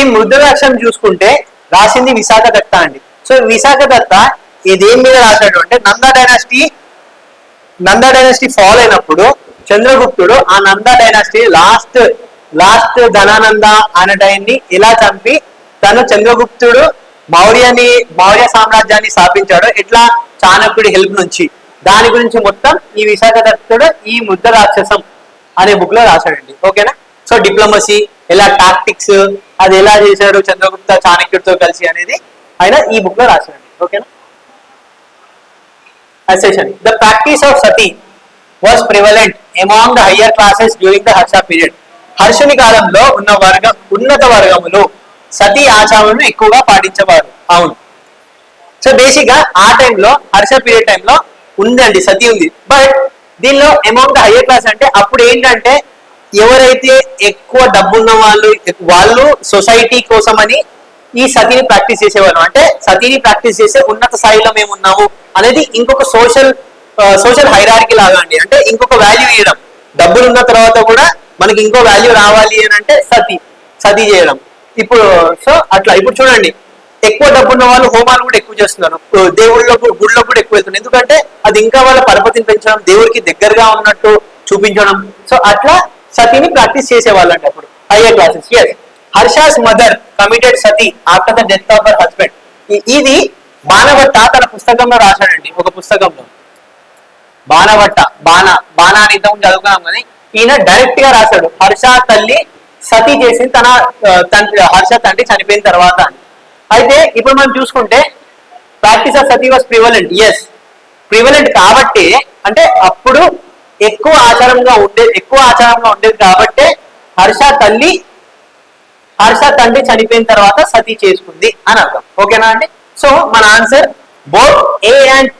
ఈ మృదురాక్షం చూసుకుంటే రాసింది విశాఖ దత్త అండి. సో విశాఖ దత్త ఇదేం మీద రాశాడు అంటే నందా డైనాసిటీ ఫాల్ అయినప్పుడు చంద్రగుప్తుడు ఆ నందా డైనాసిటీ లాస్ట్ ధనానంద అనటైన్ని ఇలా చంపి తను చంద్రగుప్తుడు మౌర్య సామ్రాజ్యాన్ని స్థాపించాడు ఎట్లా చాణక్యుడి హెల్ప్ నుంచి. దాని గురించి మొత్తం ఈ విశాఖ దత్తుడు ఈ ముద్ద రాక్షసం అనే బుక్ లో రాశాడండి. ఓకేనా. సో డిప్లొమసీ ఎలా టాక్టిక్స్ అది ఎలా చేశాడు చంద్రగుప్త చాణక్యుడితో కలిసి అనేది ఆయన ఈ బుక్ లో రాశాడు. ఓకేనా. Assertion. The practice of sati was prevalent among the higher classes during the Harsha period. హర్షుని కాలంలో ఉన్నత వర్గములు సతీ ఆచారాలను ఎక్కువగా పాటించేవారు. అవును. సో బేసిక్ గా ఆ టైంలో హర్ష పీరియడ్ టైంలో ఉందండి, సతీ ఉంది. బట్ దీనిలో అమౌంట్ హయ్యర్ క్లాస్ అంటే అప్పుడు ఏంటంటే ఎవరైతే ఎక్కువ డబ్బున్న వాళ్ళు సొసైటీ కోసమని ఈ సతీని ప్రాక్టీస్ చేసేవాళ్ళు. అంటే సతీని ప్రాక్టీస్ చేసే ఉన్నత స్థాయిలో మేము ఉన్నాము అనేది ఇంకొక సోషల్ హైరార్కీ లాగా అండి. అంటే ఇంకొక వాల్యూ ఇవ్వడం, డబ్బులు ఉన్న తర్వాత కూడా మనకి ఇంకో వాల్యూ రావాలి అని అంటే సతీ చేయడం. ఇప్పుడు సో అట్లా ఇప్పుడు చూడండి, ఎక్కువ డబ్బున్న వాళ్ళు హోమాలు కూడా ఎక్కువ చేస్తున్నారు, గుళ్ళో కూడా ఎక్కువ వెళ్తున్నారు. ఎందుకంటే అది ఇంకా వాళ్ళ పరపతిని పెంచడం, దేవుడికి దగ్గరగా ఉన్నట్టు చూపించడం. సో అట్లా సతీని ప్రాక్టీస్ చేసేవాళ్ళండి అప్పుడు higher classes. Yes, Harsha's mother committed sati after the death of her husband. ఇది బాణభట్ట తన పుస్తకంలో రాశాడండి. ఒక పుస్తకంలో బాణభట్ట బాణ అని ఇంతకుముందు చదువుకున్నాం కానీ ఈయన డైరెక్ట్ గా రాశాడు హర్ష తల్లి సతీ చేసింది తన హర్ష తండ్రి చనిపోయిన తర్వాత అని. అయితే ఇప్పుడు మనం చూసుకుంటే practice of sati was prevalent. Yes, prevalent కాబట్టి అంటే అప్పుడు ఎక్కువ ఆచారంగా ఉండేది కాబట్టి హర్ష తండ్రి చనిపోయిన తర్వాత సతీ చేసుకుంది అని అర్థం. ఓకేనా అండి. సో మన answer both a and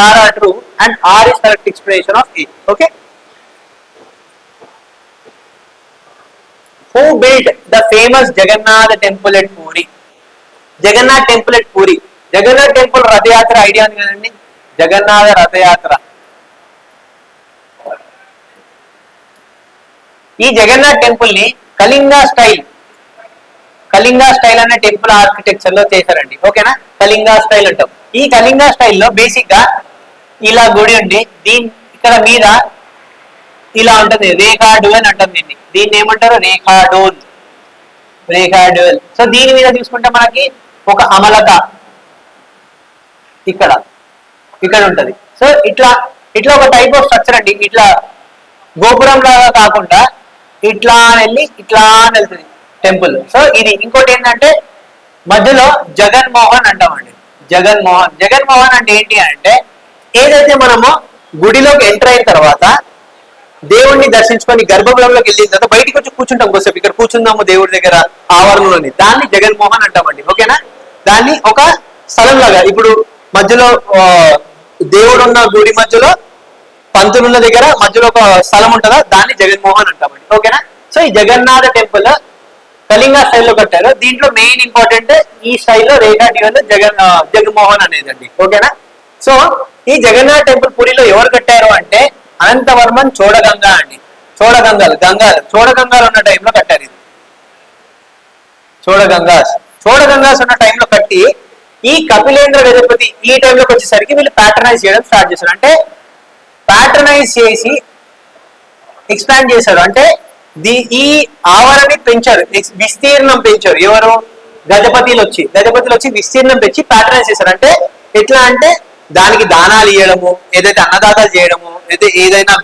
r are true and r is correct explanation of a. Okay. Who built the famous Jagannath temple at Puri? Jagannath temple at Puri. Jagannath temple Rathyatra idea ఉంది కదండి, జగన్నాథ రథయాత్ర. ఈ Jagannath temple ని Kalinga style అనే temple architecture లో చేశారండి. ఓకేనా. Kalinga style అంటాం. ఈ కళింగా స్టైల్లో బేసిక్ గా ఇలా గుడి ఉండి ఇక్కడ మీద ఇలా ఉంటుంది, రేఖాడోల్ అని అంటాం దీన్ని ఏమంటారు, రేఖాడోల్. సో దీని మీద తీసుకుంటే మనకి ఒక అమలత ఇక్కడ ఉంటది. సో ఇట్లా ఒక టైప్ ఆఫ్ స్ట్రక్చర్ అండి. ఇట్లా గోపురం లాగా కాకుండా ఇట్లా వెళ్తుంది టెంపుల్. సో ఇది ఇంకోటి ఏంటంటే మధ్యలో జగన్మోహన్ అంటామండి. జగన్మోహన్ అంటే ఏంటి అంటే ఏదైతే మనము గుడిలోకి ఎంటర్ అయిన తర్వాత దేవుడిని దర్శించుకొని గర్భగృహంలోకి వెళ్ళిన తర్వాత బయటికి వచ్చి కూర్చుంటాం, కొద్దిసేపు ఇక్కడ కూర్చుందాము దేవుడి దగ్గర ఆవరణలోని, దాన్ని జగన్మోహన్ అంటామండి. ఓకేనా. దాన్ని ఒక స్థలం లాగా ఇప్పుడు మధ్యలో దేవుడు ఉన్న గుడి మధ్యలో పంతులున్న దగ్గర మధ్యలో ఒక స్థలం ఉంటుందా, దాన్ని జగన్మోహన్ అంటామండి. ఓకేనా. సో ఈ జగన్నాథ టెంపుల్ కళింగా స్టైల్లో కట్టారు. దీంట్లో మెయిన్ ఇంపార్టెంట్ ఈ స్టైల్లో రేఖాటివల్ జగన్మోహన్ అనేది అండి. ఓకేనా. సో ఈ జగన్నాథ్ టెంపుల్ పూరిలో ఎవరు కట్టారు అంటే అనంతవర్మన్ చోడగంగా అండి. చోడగంగాలు ఉన్న టైంలో కట్టారు ఇది. చోడగంగాస్ ఉన్న టైంలో కట్టి ఈ కపిలేంద్ర గజపతి ఈ టైంలోకి వచ్చేసరికి వీళ్ళు ప్యాటర్నైజ్ చేయడం స్టార్ట్ చేశారు. అంటే ప్యాటర్నైజ్ చేసి ఎక్స్పాండ్ చేశారు. అంటే ఈ ఆవరణని పెంచారు, విస్తీర్ణం పెంచారు. ఎవరు? గజపతిలు వచ్చి విస్తీర్ణం పెంచి ప్యాటర్నైజ్ చేశారు. అంటే ఎట్లా అంటే దానికి దానాలు ఇవ్వడము, ఏదైతే అన్నదాతాలు చేయడము, ఏదైనా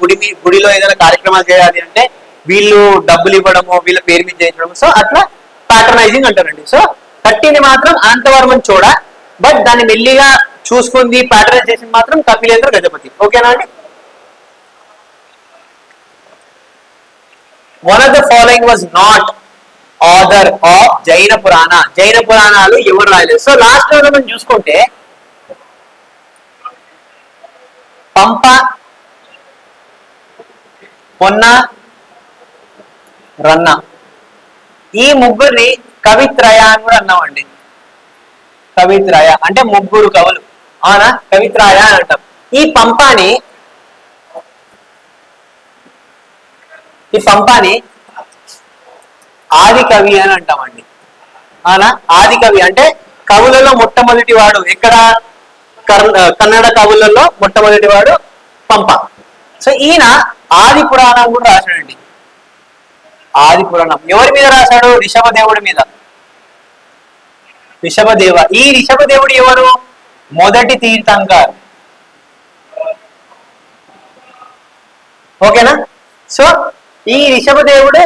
గుడిలో ఏదైనా కార్యక్రమాలు చేయాలి అంటే వీళ్ళు డబ్బులు ఇవ్వడము, వీళ్ళ పేరు మీద చేయించడం. సో అట్లా ప్యాటర్నైజింగ్ అంటారండి. సో కట్టింది మాత్రం అనంతవర్మన్ చోడ, బట్ దాన్ని మెల్లిగా చూసుకుంది ప్యాటర్నైజ్ చేసింది మాత్రం కపిలేంద్ర గజపతి. ఓకేనా అండి. One of the following was not author of జైన పురాణాలు ఎవరు రాయలేదు. సో లాస్ట్ లో మనం చూసుకుంటే పంప, పొన్న, రన్న ఈ ముగ్గురిని కవిత్రయ అని కూడా అన్నామండి. కవిత్రయ అంటే ముగ్గురు కవులు. అవునా, కవిత్రయ అని అంటాం. ఈ పంపాని ఆది కవి అని అంటామండి. అలా ఆది కవి అంటే కవులలో మొట్టమొదటి వాడు ఎక్కడ కన్నడ కవులలో మొట్టమొదటి వాడు పంప. సో ఈయన ఆది పురాణం కూడా రాశాడండి. ఆది పురాణం ఎవరి మీద రాశాడు? రిషభదేవుడి మీద. రిషభదేవ. ఈ రిషభదేవుడు ఎవరు? మొదటి తీర్థంకర్. ఓకేనా? సో ఈ రిషభదేవుడు,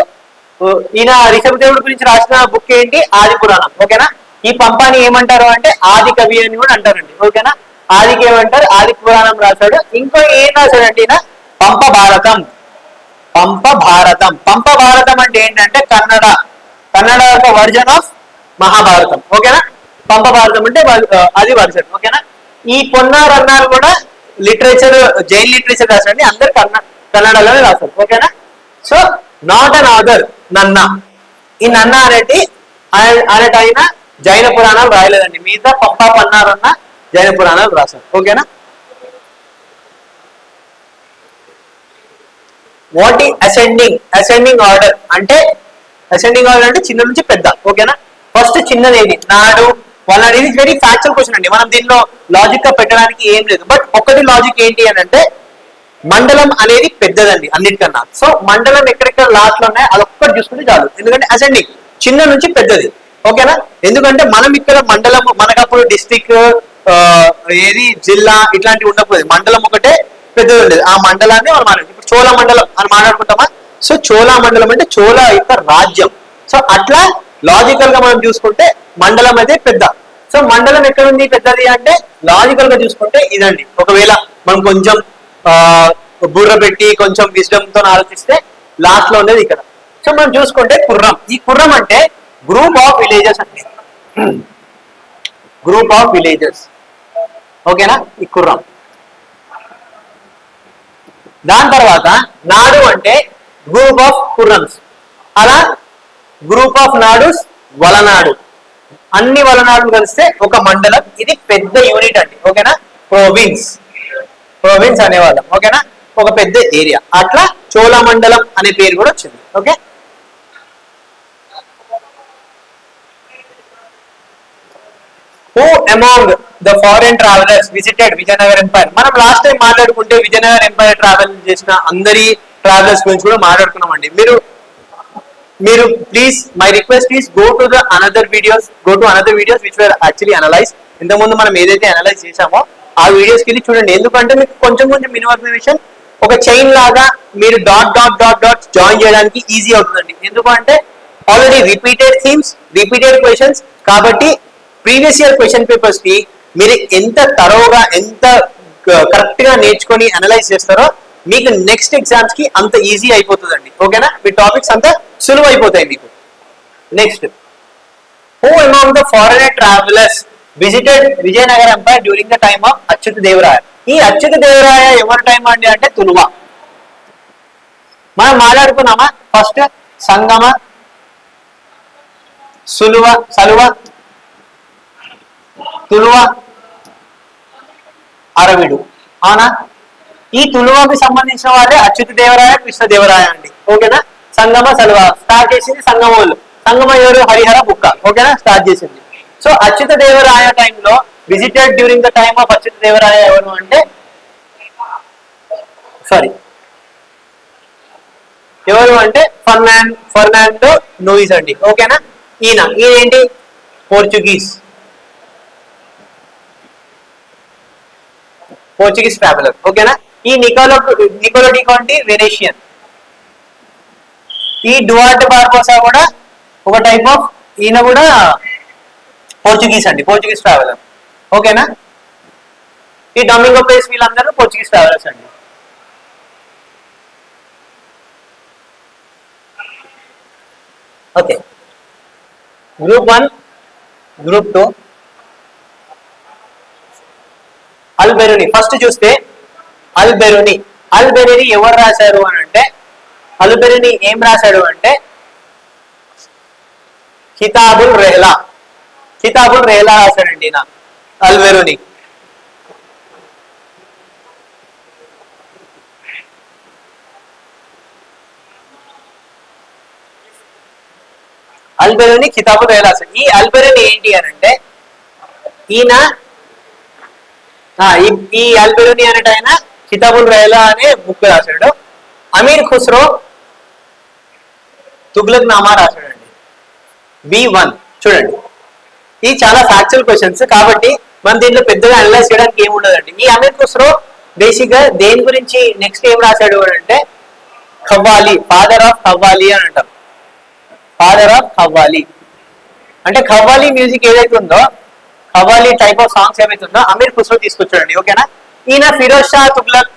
ఈయన రిషభదేవుడి గురించి రాసిన బుక్ ఏంటి? ఆది పురాణం. ఓకేనా? ఈ పంపాని ఏమంటారు అంటే ఆది కవి అని కూడా అంటారండి. ఓకేనా? ఆదికి ఏమంటారు? ఆది పురాణం రాశాడు. ఇంకో ఏం రాశాడంటే ఈయన పంప భారతం. పంప భారతం. పంప భారతం అంటే ఏంటంటే కన్నడ యొక్క వర్జన్ ఆఫ్ మహాభారతం. ఓకేనా? పంప భారతం అంటే అది వర్జన్. ఓకేనా? ఈ పొన్నార్ అన్నారు కూడా లిటరేచర్, జైన్ లిటరేచర్ రాశాడండి. అందరు కన్నడలోనే రాశారు. ఓకేనా? సో నాట్ అన్ ఆథర్ నన్న. ఈ నన్న అనేది ఆయన జైన పురాణాలు రాయలేదండి. మిగతా పంప పన్నారన్న జైన పురాణాలు రాశారు. ఓకేనా? వాట్ ఈ అసెండింగ్ ఆర్డర్ అంటే, అసెండింగ్ ఆర్డర్ అంటే చిన్న నుంచి పెద్ద. ఓకేనా? ఫస్ట్ చిన్నది ఏది? నాడు వాళ్ళ. ఇది వెరీ ఫ్యాక్చువల్ క్వశ్చన్ అండి. మనం దీనిలో లాజిక్ గా పెట్టడానికి ఏం లేదు. బట్ ఒకటి లాజిక్ ఏంటి అని అంటే, మండలం అనేది పెద్దదండి అన్నిటికన్నా. సో మండలం ఎక్కడెక్కడ లాస్ట్ లో ఉన్నాయో అదొక్కటి చూసుకుంటే చాలు. ఎందుకంటే అసెండింగ్ చిన్న నుంచి పెద్దది. ఓకేనా? ఎందుకంటే మనం ఇక్కడ మండలం, మనకప్పుడు డిస్ట్రిక్ట్ ఏది జిల్లా ఇట్లాంటివి ఉండకపోదు. మండలం ఒకటే పెద్దది ఉండేది. ఆ మండలాన్ని మనం మాట్లాడుతాం. ఇప్పుడు చోళ మండలం అని మాట్లాడుకుంటామా? సో చోళ మండలం అంటే చోళ యొక్క రాజ్యం. సో అట్లా లాజికల్ గా మనం చూసుకుంటే మండలం అయితే పెద్ద. సో మండలం ఎక్కడ ఉంది పెద్దది అంటే, లాజికల్ గా చూసుకుంటే ఇదండి. ఒకవేళ మనం కొంచెం బుర్ర పెట్టి కొంచెం విజ్డమ్ తో ఆలోచిస్తే లాస్ట్ లో ఉండేది ఇక్కడ. సో మనం చూసుకుంటే కుర్రం. ఈ కుర్రం అంటే గ్రూప్ ఆఫ్ విలేజెస్ అండి. Group of villages. ఓకేనా? ఈ కుర్రం. దాని తర్వాత నాడు అంటే గ్రూప్ ఆఫ్ కుర్రమ్స్. అలా గ్రూప్ ఆఫ్ నాడుస్ వలనాడు. అన్ని వలనాడులు కలిస్తే ఒక మండలం. ఇది పెద్ద యూనిట్ అండి. ఓకేనా? ప్రోవిన్స్ అనేవాళ్ళం. ఓకేనా? ఒక పెద్ద ఏరియా. అట్లా చోళ మండలం అనే పేరు కూడా వచ్చింది. Okay? Who among the foreign travellers visited Vijayanagar empire. మనం లాస్ట్ టైం మాట్లాడుకుంటే విజయనగర్ ఎంపైర్ ట్రావెల్ చేసిన అందరి ట్రావెలర్స్ గురించి కూడా మాట్లాడుకున్నామండి. మీరు please, my request is go to another videos which were actually analyse. ఇంతకుముందు మనం ఏదైతే అనలైజ్ చేసామో ఆ వీడియోస్కి వెళ్ళి చూడండి. ఎందుకంటే మీకు కొంచెం ఇన్ఫర్మేషన్ ఒక చైన్ లాగా మీరు డాట్ జాయిన్ చేయడానికి ఈజీ అవుతుందండి. ఎందుకంటే already repeated themes, repeated questions కాబట్టి ప్రీవియస్ ఇయర్ క్వశ్చన్ పేపర్స్ కి మీరు ఎంత తరోగా, ఎంత కరెక్ట్ గా నేర్చుకొని అనలైజ్ చేస్తారో మీకు నెక్స్ట్ ఎగ్జామ్స్ కి అంత ఈజీ అయిపోతుందండి. ఓకేనా? మీ టాపిక్స్ అంతా సులువు అయిపోతాయి మీకు. Next, who among the foreign travellers visited Vijayanagar empire during the time of Achyuta Devaraya. ఈ అచ్యుత దేవరాయ ఎవరి టైం అండి అంటే తులువ. మనం మాట్లాడుకున్నామా? ఫస్ట్ సంగమ, సలువ, తులువ, అరవిడు. అవునా? ఈ తులువకి సంబంధించిన వాళ్ళే అచ్యుత దేవరాయ, కృష్ణదేవరాయ అండి. ఓకేనా? సంగమ, సలువ స్టార్ట్ చేసింది సంగమ వాళ్ళు. సంగమ ఎవరు? హరిహర బుక్క. ఓకేనా? స్టార్ట్ చేసింది. సో అచ్యుత దేవరాయ టైంలో visited during the time of Achyuta Devaraya ఎవరు అంటే, ఎవరు అంటే ఫర్నాండో నోయిస్ అండి. ఓకేనా? ఈయన ఏంటి? Portuguese traveller. ఓకేనా? ఈ నికోలో డి కాంటి వెనేషియన్. ఈ డువార్ట్ బార్బోసా కూడా ఒక టైప్ ఆఫ్, ఈయన కూడా పోర్చుగీస్ అండి, పోర్చుగీస్ ట్రావెలర్. ఓకేనా? ఈ డొమింగో పేస్ వీళ్ళందరూ పోర్చుగీస్ ట్రావెలర్స్ అండి. Okay, group 1, group 2. అల్బెరుని ఫస్ట్ చూస్తే, అల్బెరుని ఎవరు రాశారు అని అంటే, అల్బెరుని ఏం రాశాడు అంటే కితాబుల్ రెహ్లా రాశాడండి నా అల్బెరుని. అల్బెరూని కితాబుల్ రెహలా రాశాడు. ఈ అల్బెరూని ఏంటి అని అంటే ఈయన ఈ అల్బెరూని అనేట ఆయన కితాబుల్ రెహలా అనే బుక్ రాశాడు. అమీర్ ఖుస్రో తుగ్లక్ నామా రాశాడండి. B1 చూడండి, ఇది చాలా ఫ్యాక్చువల్ క్వశ్చన్స్ కాబట్టి మనం దీంట్లో పెద్దగా అనలైజ్ చేయడానికి ఏమి ఉండదండి. ఈ అమీర్ ఖుస్రో బేసిక్ గా దేని గురించి నెక్స్ట్ ఏం రాశాడు అంటే ఖవ్వాలి, ఫాదర్ ఆఫ్ ఖవ్వాలి అని అంటారు. ఫాదర్ ఆఫ్ ఖవ్వాలి అంటే ఖవ్వాలి మ్యూజిక్ ఏదైతే ఉందో, ఖవ్వాలి టైప్ ఆఫ్ సాంగ్స్ ఏవైతే ఉందో అమీర్ ఖుస్రో తీసుకొచ్చాడండి. ఓకేనా. ఈయన ఫిరోజ్ షా తుగ్లక్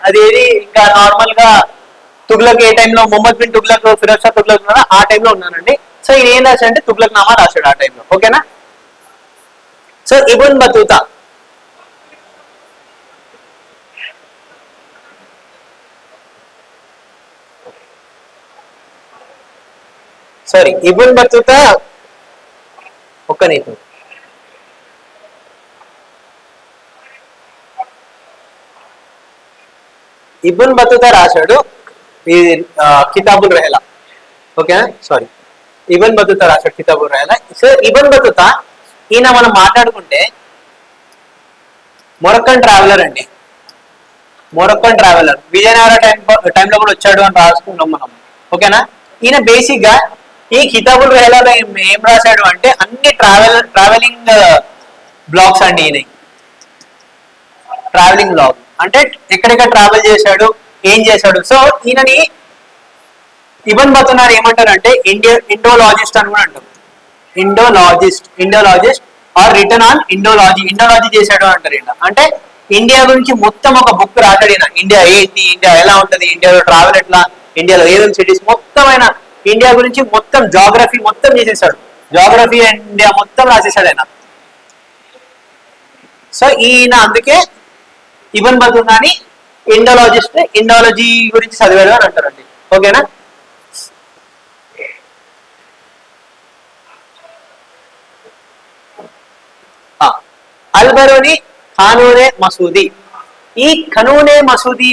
అదేది ఇంకా నార్మల్ గా తుగ్లక్ ఏ టైంలో మొహమ్మద్ బిన్ తుగ్లక్ ఫిరోజ్ షా తుగ్లక్ ఉన్నారో ఆ టైంలో ఉన్నానండి. సో ఈయన ఏం రాశాడంటే తుగ్లక్ నామా రాశాడు ఆ టైంలో. ఓకేనా. సో ఇబున్ బతూతా ఇబున్ బతూతా ఒక్క నిమిషం. ఇబున్ బతూతా రాశాడు ఇది కితాబుల్ రెహలా. ఓకేనా. ఇబన్ బతూతా రాశాడు కితాబుల్ రెహలా. సో ఇబన్ బతూతా ఈయన మనం మాట్లాడుకుంటే మొరక్కన్ ట్రావెలర్ అండి. మొరక్కన్ ట్రావెలర్ విజయనగర టైంలో కూడా వచ్చాడు అని రాసుకున్నాం మనం. ఓకేనా. ఈయన బేసిక్ గా ఈ కితాబుల్ రెహలాలో ఏం రాశాడు అంటే అన్ని ట్రావెలింగ్ బ్లాగ్స్ అండి. ఈయన ట్రావెలింగ్ బ్లాగ్ అంటే ఎక్కడెక్కడ ట్రావెల్ చేశాడు, ఏం చేశాడు. సో ఈయనని ఇబన్ బతూతా ఏమంటారంటే ఇండోలాజిస్ట్ అని కూడా అంటారు. ఇండోలాజిస్ట్ ఆర్ రిటర్న్ ఆన్ ఇండోలాజీ చేశాడు అంటారు. అంటే ఇండియా గురించి మొత్తం ఒక బుక్ రాశాడు ఈయన. ఇండియా ఏంటి, ఇండియా ఎలా ఉంటది, ఇండియాలో ట్రావెల్ ఎట్లా, ఇండియాలో ఏమేమి సిటీస్ మొత్తం ఆయన ఇండియా గురించి మొత్తం జాగ్రఫీ మొత్తం చేసేసాడు. జాగ్రఫీ ఇండియా మొత్తం రాసేసాడు ఆయన. సో ఈయన అందుకే ఇబన్ బతూతాని ఇండోలాజీ గురించి చదివాడు అని అంటారండి. ఓకేనా. అల్బెరూని ఖానూనే మసూది. ఈ ఖనూనే మసూది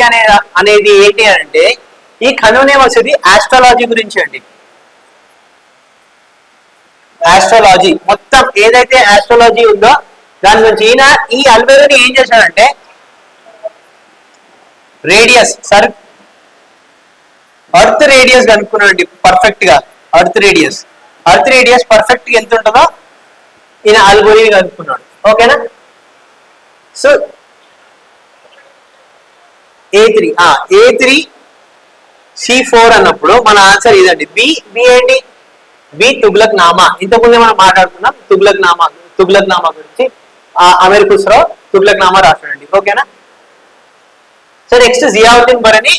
అనేది ఏంటి అంటే ఈ ఖనూనే మసూది ఆస్ట్రాలజీ గురించి అండి. ఆస్ట్రాలజీ మొత్తం ఏదైతే ఆస్ట్రాలజీ ఉందో దాని గురించి ఈయన ఈ అల్బెరూని ఏం చేశాడంటే రేడియస్ అర్త్ రేడియస్ కనుక్కున్నాడండి పర్ఫెక్ట్ గా. అర్త్ రేడియస్ పర్ఫెక్ట్ గా ఎంత ఉంటుందో ఈయన అల్బెరూని కనుక్కున్నాడు. ఓకేనా. సో A3 C4 అన్నప్పుడు మన ఆన్సర్ ఇదండి. బి ఏంటి, బి తుగ్లక్ నామా. ఇంతకుముందే మనం మాట్లాడుకున్నాం తుగ్లక్ నామా గురించి. అమీర్ ఖుస్రో తుగ్లక్ నామా రాశాడండి. ఓకేనా. సో నెక్స్ట్ జియావుద్దీన్ బరని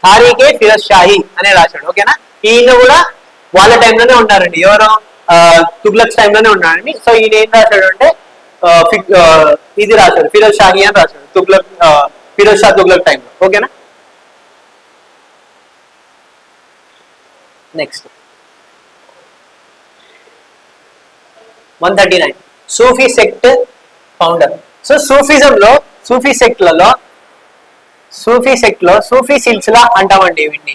తారీఖే ఫిరోజ్ షాహీ అనే రాశాడు. ఓకేనా. ఈయన కూడా వాళ్ళ టైంలోనే ఉన్నారండి. ఎవరో తుగ్లక్స్ టైంలోనే ఉన్నారండి. సో ఈయన ఏం రాశాడు అంటే ఇది రాశాడు ఫిరోజ్ షాహీ అని రాశాడు ఫిరోజ్ షా తుగ్లక్ టైంలో. ఓకేనా. నెక్స్ట్ 139 సూఫీ సెక్ట్ ఫౌండర్. సో సూఫీ సెక్ట్ లో సూఫీ సిల్సిలా అంటామండి వీటిని.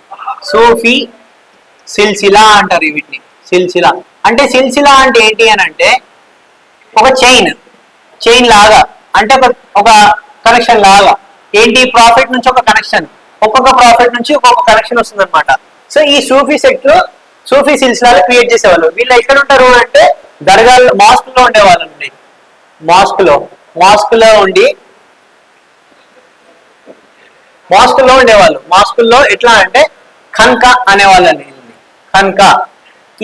సూఫీ సిల్సిలా అంటారు వీటిని. సిల్సిలా అంటే ఏంటి అని అంటే ఒక చైన్ లాగా, అంటే ఒక కనెక్షన్ లాగా. ఏంటి, ప్రాఫిట్ నుంచి ఒక కనెక్షన్, ఒక్కొక్క ప్రాఫిట్ నుంచి ఒక్కొక్క కనెక్షన్ వస్తుంది అనమాట. సో ఈ సూఫీ సెక్ట్ లో సూఫీ సిల్సిలాలు క్రియేట్ చేసేవాళ్ళు. వీళ్ళు ఎక్కడ ఉంటారు అంటే దర్గాల్లో మాస్క్ లో ఉండేవాళ్ళు అండి. మాస్క్ లో ఉండేవాళ్ళు. మాస్కుల్లో ఎట్లా అంటే ఖన్కా అనేవాళ్ళని.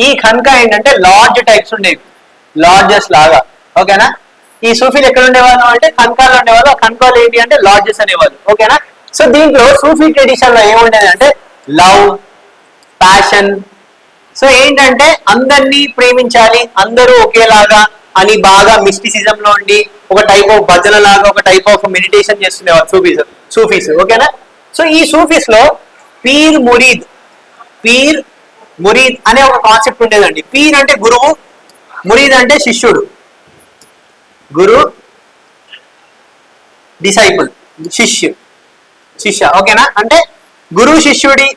ఈ ఖన్కా ఏంటంటే లార్జ్ టైప్స్ ఉండేవి, లాడ్జెస్ లాగా. ఓకేనా. ఈ సూఫీలు ఎక్కడ ఉండేవాళ్ళు అంటే ఖన్కాలో ఉండేవాళ్ళు. ఆ ఖన్కాలు ఏంటి అంటే లాడ్జెస్ అనేవాళ్ళు. ఓకేనా. సో దీంట్లో సూఫీ ట్రెడిషన్ లో ఏముండేది అంటే లవ్, ప్యాషన్. సో ఏంటంటే అందరినీ ప్రేమించాలి, అందరూ ఒకేలాగా అని బాగా మిస్టిసిజం లో ఉండి ఒక టైప్ ఆఫ్ భజన లాగా, ఒక టైప్ ఆఫ్ మెడిటేషన్ చేస్తుండేవాళ్ళు సూఫీస్. ఓకేనా. సో ఈ సూఫీస్ లో పీర్ మురీద్ అనే ఒక కాన్సెప్ట్ ఉండేదండి. పీర్ అంటే గురువు, మురీద్ అంటే శిష్యుడు. గురు, డిసైపుల్, శిష్య. ఓకేనా. అంటే గురువు శిష్యుడి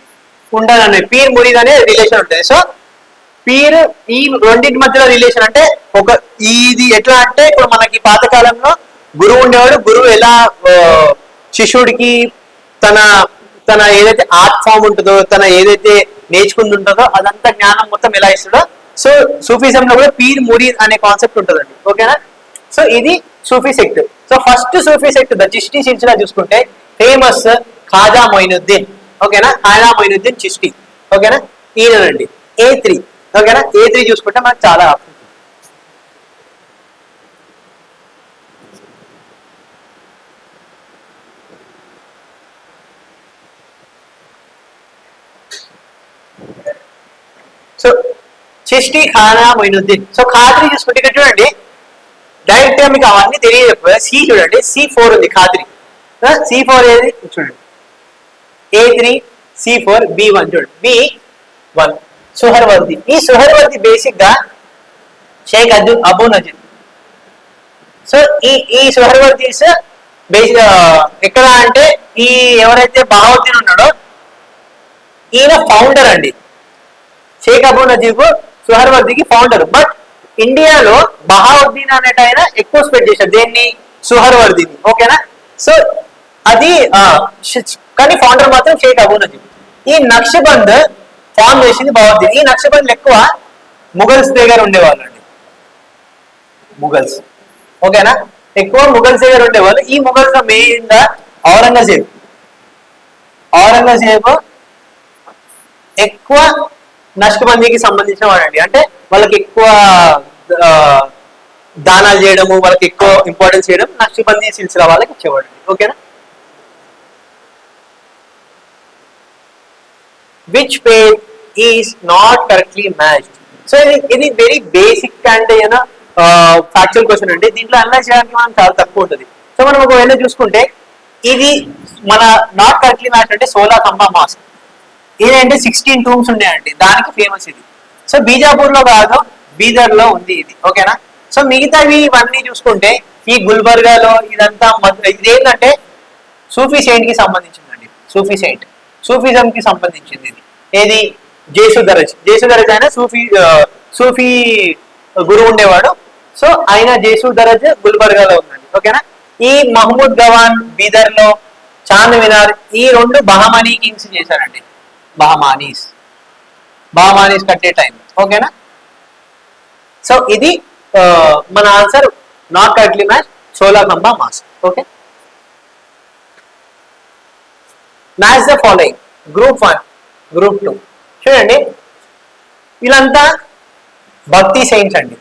ఉండాలని పీర్ మురీద్ అనే రిలేషన్ ఉంటుంది. సో పీర్ ఈ రెండింటి మధ్యలో రిలేషన్ అంటే ఒక ఇది ఎట్లా అంటే ఇప్పుడు మనకి పాతకాలంలో గురువు ఉండేవాడు. గురువు ఎలా శిష్యుడికి తన తన ఏదైతే ఆర్ట్ ఫామ్ ఉంటుందో, తన ఏదైతే నేర్చుకుంది ఉంటుందో అదంతా జ్ఞానం మొత్తం ఎలా ఇస్తుందో, సో సూఫిజం లో కూడా పీర్ మురీద్ అనే కాన్సెప్ట్ ఉంటుందండి. ఓకేనా? సో ఇది Sufi sect. So first Sufi sect the Chishti Silsila చూసుకుంటే ఫేమస్ ఖాజా మొయినుద్దీన్. ఓకేనా? ఖాజా మొయినుద్దీన్ చిష్టి. ఓకేనా? ఈయనండి A3. ఓకేనా? A3 చూసుకుంటే మనకు చాలా సో చిష్టి ఖాజా మొయినుద్దీన్. సో ఖాద్రి చూసుకుంటే ఇక్కడ చూడండి డైరెక్ట్ గా మీకు అవన్నీ తెలియదు. సి చూడండి, C4 ఉంది ఖాద్రి. C4 ఏది చూడండి, A3 C4 B1 చూడండి, B1 సుహర్వర్ది. ఈ సుహర్వర్ది బేసిక్ గా షేక్ అబూ నజీర్. సో ఈ సుహర్వర్దీస్ బేసిక్ ఎక్కడ అంటే ఈ ఎవరైతే బహావుద్దీన్ ఉన్నాడో ఈయన ఫౌండర్ అండి. షేక్ అబూ నజీబ్ సుహర్వర్దీకి ఫౌండర్. బట్ ఇండియాలో బహావుద్దీన్ అనేట ఆయన ఎక్కువ స్ప్రెడ్ చేశారు దేన్ని, సుహర్వర్దీని. ఓకేనా? సో అది కానీ ఫౌండర్ మాత్రం షేక్ అబూ నజీబ్. ఈ నక్షబంద్ ఫామ్ చేసింది బహావుద్దీన్. ఈ నక్షబంద్ ఎక్కువ ముఘల్స్ దగ్గర ఉండేవాళ్ళు అండి, ముఘల్స్. ఓకేనా? ఎక్కువ ముఘల్స్ దగ్గర ఉండేవాళ్ళు. ఈ ముఘల్స్ లో మెయిన్ గా ఔరంగజేబ్ ఎక్కువ నష్కబందీకి సంబంధించిన వాడండి. అంటే వాళ్ళకి ఎక్కువ దానాలు చేయడము, వాళ్ళకి ఎక్కువ ఇంపార్టెన్స్ చేయడం నక్షబందీ సిల్సిలా వాళ్ళకి ఇచ్చేవాడండి. ఓకేనా? Which page is not correctly matched. So ఇది very basic and you know factual question అండి. దీంట్లో అనలైజ్ చేయడానికి మనం చాలా తక్కువ ఉంటుంది. సో మనం ఒకవేళ చూసుకుంటే ఇది మన నాట్ కరెక్ట్లీ మ్యాచ్ అంటే 16 ఖంబా మాస్క్. ఇదేంటే 16 టూమ్స్ ఉండేయండి, దానికి ఫేమస్ ఇది. సో బీజాపూర్ లో కాదు, బీదర్ లో ఉంది ఇది. ఓకేనా? సో మిగతావి ఇవన్నీ చూసుకుంటే ఈ గుల్బర్గాలో ఇదంతా ఇదేంటంటే సూఫీ సెయింట్ కి సంబంధించిందండి. సూఫీ సెయింట్ సూఫిజం కి సంబంధించింది ఇది. ఏది జేసుదరజ్ ఆయన సూఫీ గురువు ఉండేవాడు. సో ఆయన జేసుదరజ్ గుల్బర్గాలో ఉందండి. ఓకేనా? ఈ మహమూద్ గవాన్ బీదర్ లో, చాంద్ మినార్ ఈ రెండు బహమానీ కింగ్స్ చేశారండి. బహమానీస్ కట్టే టైం. ఓకేనా? సో ఇది మన answer not correctly match 16 Khamba mask. Okay, match the following. Group 1, group 2 చూడండి. వీళ్ళంతా భక్తి సెయింట్స్ అండి,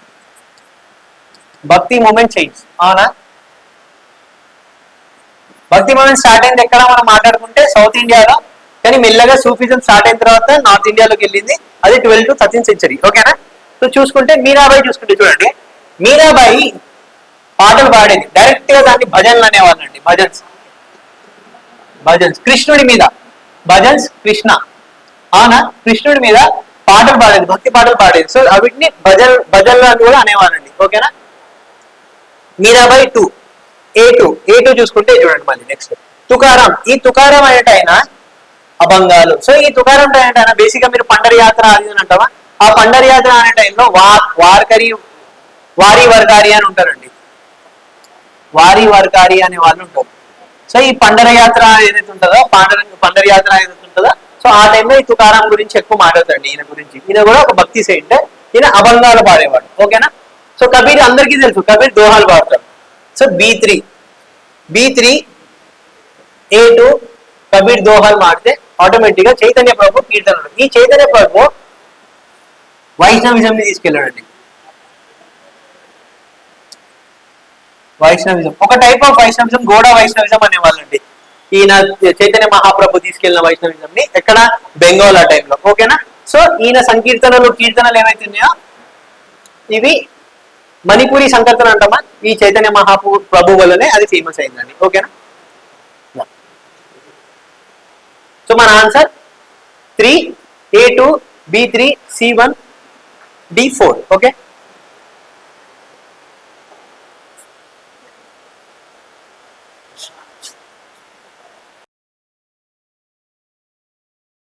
భక్తి మూమెంట్ సెయింట్స్. అవునా? భక్తి మూమెంట్ స్టార్ట్ అయింది ఎక్కడ మనం మాట్లాడుకుంటే సౌత్ ఇండియాలో, కానీ మెల్లగా సూఫిజం స్టార్ట్ అయిన తర్వాత నార్త్ ఇండియాలోకి వెళ్ళింది. అది 12th to 13th century. ఓకేనా? సో చూసుకుంటే మీరాబాయి చూసుకుంటే చూడండి, మీరాబాయి పాటలు పాడేది. డైరెక్ట్ గా దాన్ని భజనలు అనేవాళ్ళు అండి. భజన్స్ కృష్ణుడి మీద, భజన్స్ కృష్ణ. అవునా? కృష్ణుడి మీద పాటలు పాడేది, భక్తి పాటలు పాడేది. సో వీటిని భజనలు అని కూడా అనేవాళ్ళండి. ఓకేనా? మీరాబాయి A2 చూసుకుంటే చూడండి మళ్ళీ నెక్స్ట్ తుకారాం. ఈ తుకారాం అనేట ఆయన అభంగాలు. సో ఈ తుకారాం అనేట ఆయన బేసిక్ గా మీరు పండరి యాత్ర అది అని అంటావా, ఆ పండరి యాత్ర అనే టైంలో వారి వర్గారి అని ఉంటారండి. వారి వర్గారి అనే వాళ్ళు ఉంటారు. సో ఈ పండర యాత్ర ఏదైతే ఉంటుందో, పండర యాత్ర ఏదైతే ఉంటుందో, సో ఆ టైంలో ఈ తుకారాం గురించి ఎక్కువ మాట్లాడతాండి. ఈయన గురించి, ఈయన కూడా ఒక భక్తి సెయింట్. ఈయన అభంగాలు పాడేవాడు. ఓకేనా? సో కబీర్ అందరికీ తెలుసు, కబీర్ దోహాలు పాడతాడు. సో B3 A2 కబీర్ దోహాలు మాడితే ఆటోమేటిక్ గా చైతన్య ప్రభు కీర్తనలు. ఈ చైతన్య ప్రభు వైష్ణవిజం ని తీసుకెళ్ళాడండి. వైష్ణవిజం ఒక టైప్ ఆఫ్ వైష్ణవిజం, గోడా వైష్ణవిజం అనేవాళ్ళండి. ఈయన చైతన్య మహాప్రభు తీసుకెళ్లిన వైష్ణవిజం ని ఎక్కడ, బెంగాల్ ఆ టైంలో. ఓకేనా? సో ఈయన కీర్తనలు ఏవైతే ఉన్నాయో ఇవి మణిపూరి సంకీర్తన అంటామా, ఈ చైతన్య మహాప్రభు వల్లనే అది ఫేమస్ అయిందండి. ఓకేనా? సో మన answer 3 A2 B3 C1 D4. Okay.